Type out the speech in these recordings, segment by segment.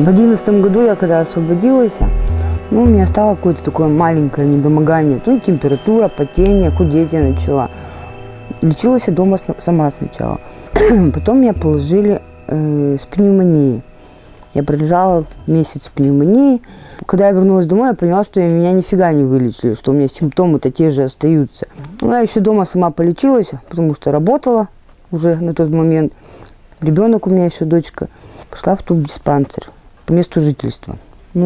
В 2011 году я когда освободилась, у меня стало какое-то такое маленькое недомогание. Температура, потение, худеть я начала. Лечилась я дома сама сначала. Потом меня положили с пневмонией. Я пролежала месяц с пневмонией. Когда я вернулась домой, я поняла, что меня нифига не вылечили, что у меня симптомы-то те же остаются. Я еще дома сама полечилась, потому что работала уже на тот момент. Ребенок у меня еще, дочка. Пошла в тубдиспансер по месту жительства.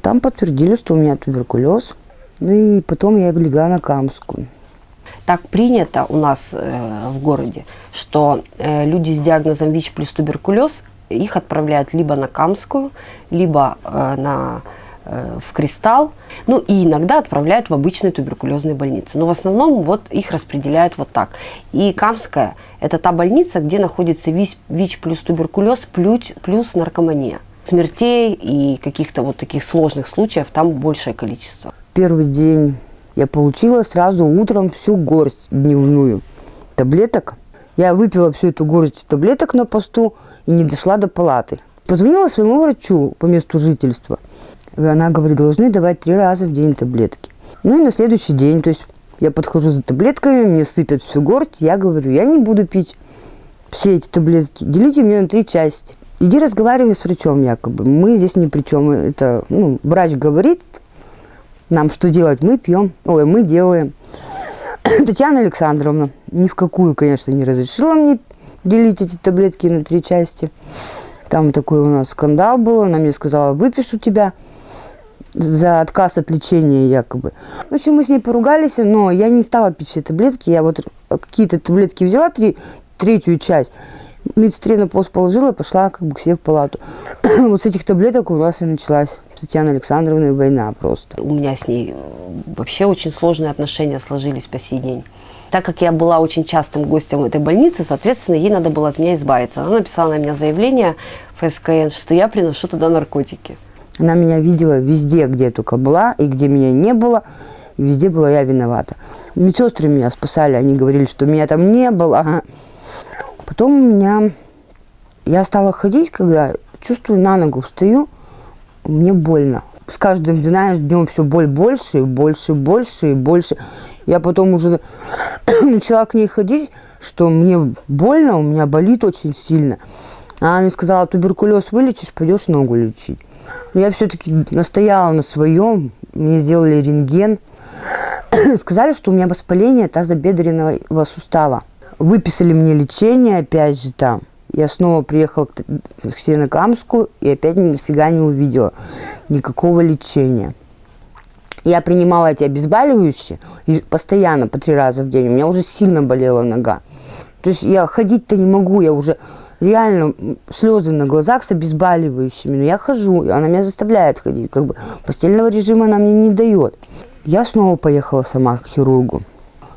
Там подтвердили, что у меня туберкулез. И потом я легла на Камскую. Так принято у нас в городе, что люди с диагнозом ВИЧ плюс туберкулез, их отправляют либо на Камскую, либо в Кристалл, и иногда отправляют в обычные туберкулезные больницы. Но в основном их распределяют вот так. И Камская – это та больница, где находится ВИЧ плюс туберкулез плюс наркомания. Смертей и каких-то таких сложных случаев там большее количество. Первый день я получила сразу утром всю горсть дневную таблеток. Я выпила всю эту горсть таблеток на посту и не дошла до палаты. Позвонила своему врачу по месту жительства. И она говорит, должны давать 3 раза в день таблетки. И на следующий день, то есть я подхожу за таблетками, мне сыпят всю горсть. Я говорю, я не буду пить все эти таблетки, делите мне на 3 части. Иди разговаривай с врачом якобы. Мы здесь ни при чем. Это, врач говорит нам, что делать, мы делаем. Татьяна Александровна ни в какую, конечно, не разрешила мне делить эти таблетки на 3 части. Там такой у нас скандал был. Она мне сказала, выпишу тебя за отказ от лечения якобы. В общем, мы с ней поругались, но я не стала пить все таблетки. Я какие-то таблетки взяла, 3-ю часть. Медсестре на пост положила и пошла к себе в палату. С этих таблеток у нас и началась с Татьяной Александровной война просто. У меня с ней вообще очень сложные отношения сложились по сей день. Так как я была очень частым гостем этой больницы, соответственно, ей надо было от меня избавиться. Она написала на меня заявление в ФСКН, что я приношу туда наркотики. Она меня видела везде, где я только была, и где меня не было, и везде была я виновата. Медсестры меня спасали, они говорили, что меня там не было. Потом я стала ходить, когда чувствую, на ногу встаю, мне больно. С каждым, днем все боль больше, и больше, больше, и больше. Я потом уже начала к ней ходить, что мне больно, у меня болит очень сильно. Она мне сказала, туберкулез вылечишь, пойдешь ногу лечить. Но я все-таки настояла на своем, мне сделали рентген. Сказали, что у меня воспаление тазобедренного сустава. Выписали мне лечение, опять же там. Я снова приехала к себе на Камскую и опять нифига не увидела никакого лечения. Я принимала эти обезболивающие и постоянно по 3 раза в день. У меня уже сильно болела нога. То есть я ходить-то не могу, я уже реально слезы на глазах с обезболивающими. Но я хожу, она меня заставляет ходить. Постельного режима она мне не дает. Я снова поехала сама к хирургу,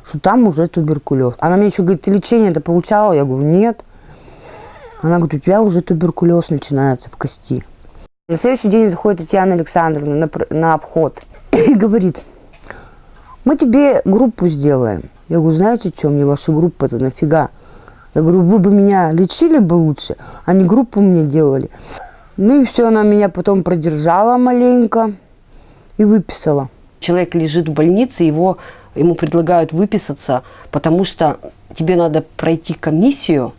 что там уже туберкулез. Она мне еще говорит, ты лечение-то получала? Я говорю, нет. Она говорит, у тебя уже туберкулез начинается в кости. На следующий день заходит Татьяна Александровна на обход и говорит, мы тебе группу сделаем. Я говорю, знаете что, мне ваша группа-то нафига? Я говорю, вы бы меня лечили бы лучше, а не группу мне делали. И все, она меня потом продержала маленько и выписала. Человек лежит в больнице, ему предлагают выписаться, потому что тебе надо пройти комиссию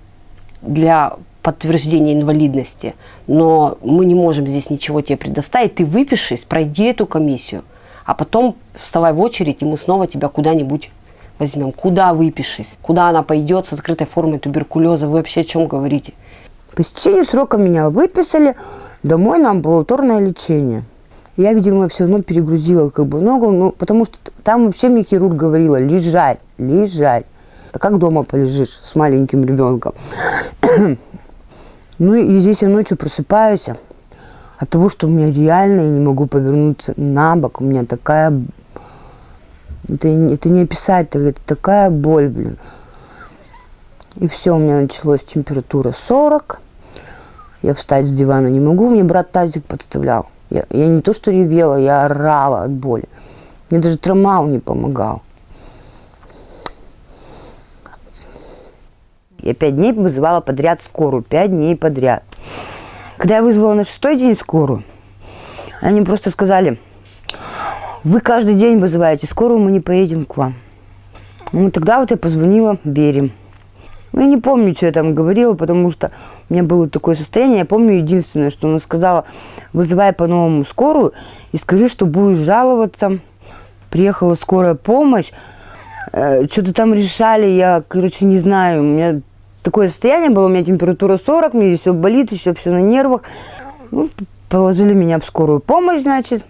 для подтверждения инвалидности, но мы не можем здесь ничего тебе предоставить. Ты выпишись, пройди эту комиссию, а потом вставай в очередь, и мы снова тебя куда-нибудь возьмем. Куда выпишись? Куда она пойдет с открытой формой туберкулеза? Вы вообще о чем говорите? По истечению срока меня выписали домой на амбулаторное лечение. Я, видимо, все равно перегрузила ногу, потому что там вообще мне хирург говорила, лежать. А как дома полежишь с маленьким ребенком? И здесь я ночью просыпаюсь от того, что у меня реально я не могу повернуться на бок. У меня такая... Это не описать, это такая боль, блин. И все, у меня началась температура 40. Я встать с дивана не могу, мне брат тазик подставлял. Я не то что ревела, я орала от боли. Мне даже трамал не помогал. Я 5 дней вызывала подряд скорую, 5 дней подряд. Когда я вызвала на 6-й день скорую, Они просто сказали: вы каждый день вызываете скорую, мы не поедем к вам. Ну, тогда вот я позвонила Бере. Ну, я не помню, что я там говорила, потому что у меня было такое состояние. Я помню единственное, что она сказала: вызывай по-новому скорую и скажи, что будешь жаловаться. Приехала скорая помощь. Что-то там решали, я, короче, не знаю. У меня такое состояние было, у меня температура 40, мне здесь все болит, еще все на нервах. Ну, положили меня в скорую помощь, значит,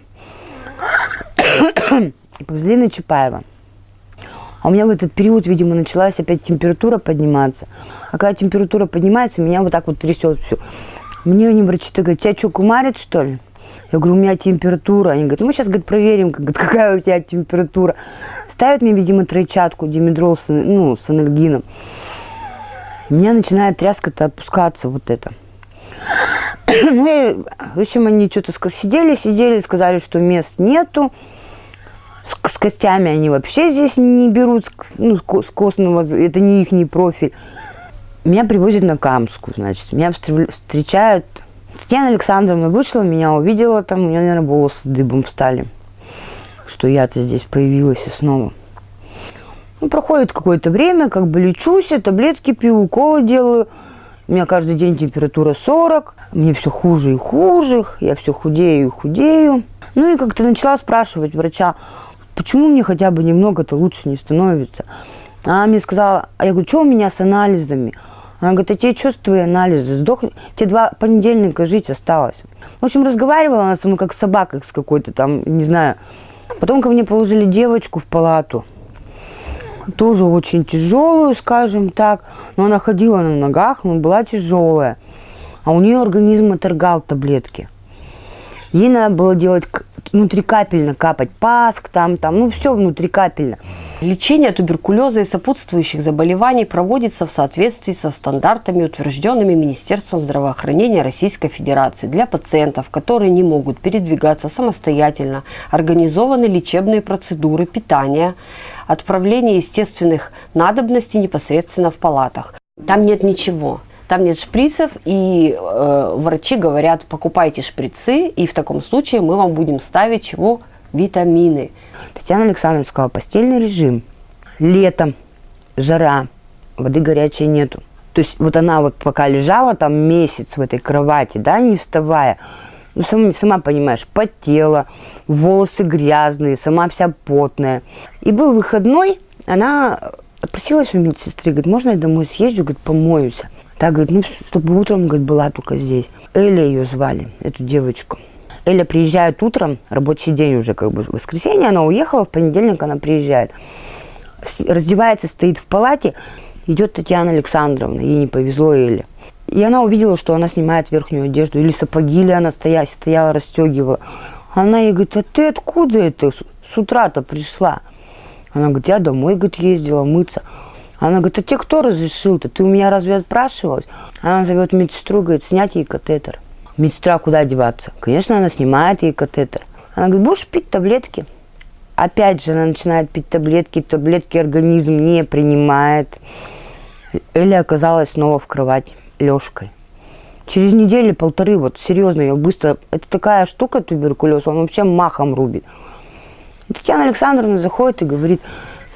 и повезли на Чапаева. А у меня в этот период, видимо, началась опять температура подниматься. А когда температура поднимается, меня вот так вот трясет все. Мне они, врачи-то, говорят: тебя что, кумарит, что ли? Я говорю: у меня температура. Они говорят: ну, мы сейчас, говорит, проверим, какая у тебя температура. Ставят мне, видимо, тройчатку, димедрол с анальгином. У меня начинает тряска-то опускаться вот это. Ну, и, в общем, они что-то сидели, сказали, что мест нету. С костями они вообще здесь не берут, ну, с костного, это не их профиль. Меня привозят на Камскую, значит, меня встречают. Татьяна Александровна вышла, меня увидела, там у меня, наверное, волосы дыбом стали, что я-то здесь появилась и снова. Ну, проходит какое-то время, как бы лечусь, таблетки пью, уколы делаю. У меня каждый день температура 40, мне все хуже и хуже, я все худею и худею. Ну и как-то начала спрашивать врача: почему мне хотя бы немного-то лучше не становится? Она мне сказала: а я говорю: что у меня с анализами? Она говорит: а тебе что с твои анализы? Сдохли? Тебе 2 понедельника жить осталось. В общем, разговаривала она со мной как собака с какой-то там, не знаю. Потом ко мне положили девочку в палату. Тоже очень тяжелую, скажем так. Но она ходила на ногах, но была тяжелая. А у нее организм отторгал таблетки. Ей надо было делать внутрикапельно, капать паск, ну все внутрикапельно. Лечение туберкулеза и сопутствующих заболеваний проводится в соответствии со стандартами, утвержденными Министерством здравоохранения Российской Федерации. Для пациентов, которые не могут передвигаться самостоятельно, организованы лечебные процедуры питания, отправление естественных надобностей непосредственно в палатах. Там нет ничего. Там нет шприцев, и врачи говорят: покупайте шприцы, и в таком случае мы вам будем ставить чего? Витамины. Татьяна Александровна сказала: постельный режим. Летом, жара, воды горячей нету. То есть вот она вот пока лежала там месяц в этой кровати, да, не вставая, ну, сама понимаешь, потела, волосы грязные, сама вся потная. И был выходной, она отпросилась у медсестры, говорит: можно я домой съезжу, говорит, помоюсь. Так, говорит: ну, чтобы утром, говорит, была только здесь. Эля ее звали, эту девочку. Эля приезжает утром, рабочий день уже, как бы, в воскресенье, она уехала, в понедельник она приезжает. Раздевается, стоит в палате, идет Татьяна Александровна, ей не повезло Эле. И она увидела, что она снимает верхнюю одежду, или сапоги, или она стояла, расстегивала. Она ей говорит: а ты откуда это с утра-то пришла? Она говорит: я домой, говорит, ездила мыться. Она говорит: а тебе кто разрешил-то? Ты у меня разве отпрашивалась? Она зовет медсестру, говорит: снять ей катетер. Медсестра: куда деваться? Конечно, она снимает ей катетер. Она говорит: будешь пить таблетки? Опять же, она начинает пить таблетки организм не принимает. Эля оказалась снова в кровати, лёжкой. Через неделю, полторы, вот серьезно, ее быстро... Это такая штука, туберкулез, он вообще махом рубит. И Татьяна Александровна заходит и говорит: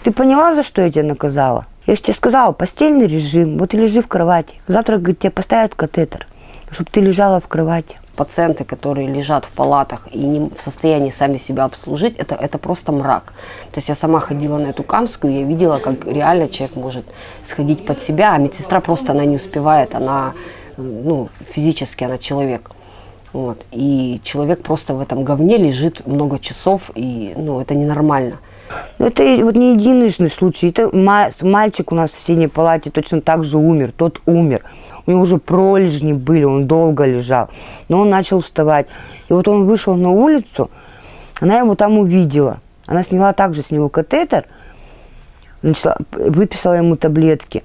ты поняла, за что я тебя наказала? Я же тебе сказала, постельный режим, вот и лежи в кровати. Завтра, говорит, тебе поставят катетер, чтобы ты лежала в кровати. Пациенты, которые лежат в палатах и не в состоянии сами себя обслужить, это просто мрак. То есть я сама ходила на эту Камскую, я видела, как реально человек может сходить под себя, а медсестра просто она не успевает, она, ну, физически она человек. Вот. И человек просто в этом говне лежит много часов, и, ну, это ненормально. Это вот не единичный случай. Это мальчик у нас в соседней палате точно так же умер, тот умер. У него уже пролежни были, он долго лежал, но он начал вставать. И вот он вышел на улицу, она его там увидела. Она сняла также с него катетер, выписала ему таблетки.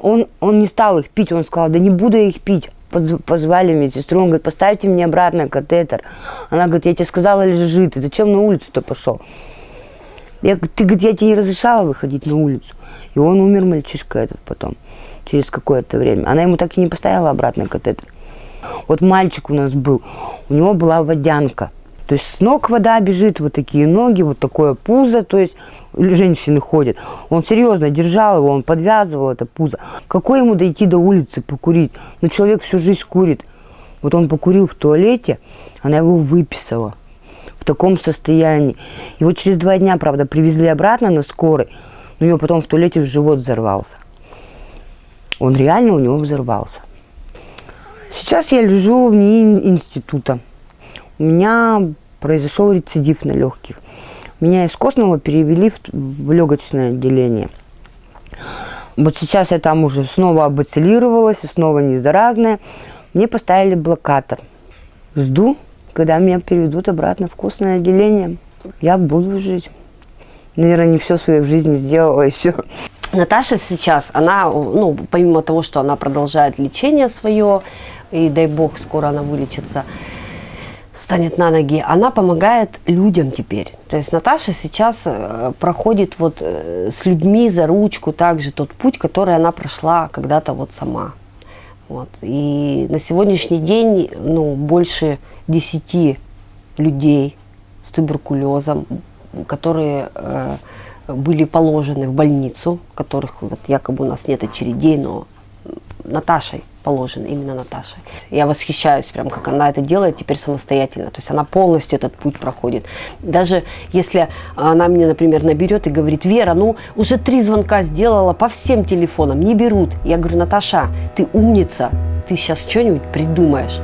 Он не стал их пить, он сказал: да не буду я их пить. Позвали медсестру, он говорит: поставьте мне обратно катетер. Она говорит: я тебе сказала, лежи, ты зачем на улицу-то пошел? Ты, говорит, я тебе не разрешала выходить на улицу. И он умер, мальчишка этот, потом, через какое-то время. Она ему так и не поставила обратно катетер. Вот мальчик у нас был, у него была водянка. То есть с ног вода бежит, вот такие ноги, вот такое пузо, то есть женщины ходят. Он серьезно держал его, он подвязывал это пузо. Какой ему дойти до улицы покурить? Ну, человек всю жизнь курит. Вот он покурил в туалете, она его выписала в таком состоянии. Его через 2 дня, правда, привезли обратно на скорой, но у него потом в туалете в живот взорвался. Он реально у него взорвался. Сейчас я лежу в НИИ института. У меня произошел рецидив на легких. Меня из костного перевели в легочное отделение. Вот сейчас я там уже снова абацилировалась, снова не заразная. Мне поставили блокатор. Жду, когда меня переведут обратно в костное отделение. Я буду жить. Наверное, не все в своей жизни сделала еще. Наташа сейчас, она, ну, помимо того, что она продолжает лечение свое, и дай бог, скоро она вылечится, встанет на ноги, она помогает людям теперь. То есть Наташа сейчас проходит вот с людьми за ручку также тот путь, который она прошла когда-то вот сама. Вот. И на сегодняшний день, ну, больше 10 людей с туберкулезом, которые были положены в больницу, которых вот якобы у нас нет очередей, но Наташей положены, именно Наташей. Я восхищаюсь, прям как она это делает теперь самостоятельно. То есть она полностью этот путь проходит. Даже если она мне, например, наберет и говорит: Вера, ну уже 3 звонка сделала по всем телефонам, не берут. Я говорю: Наташа, ты умница, ты сейчас что-нибудь придумаешь.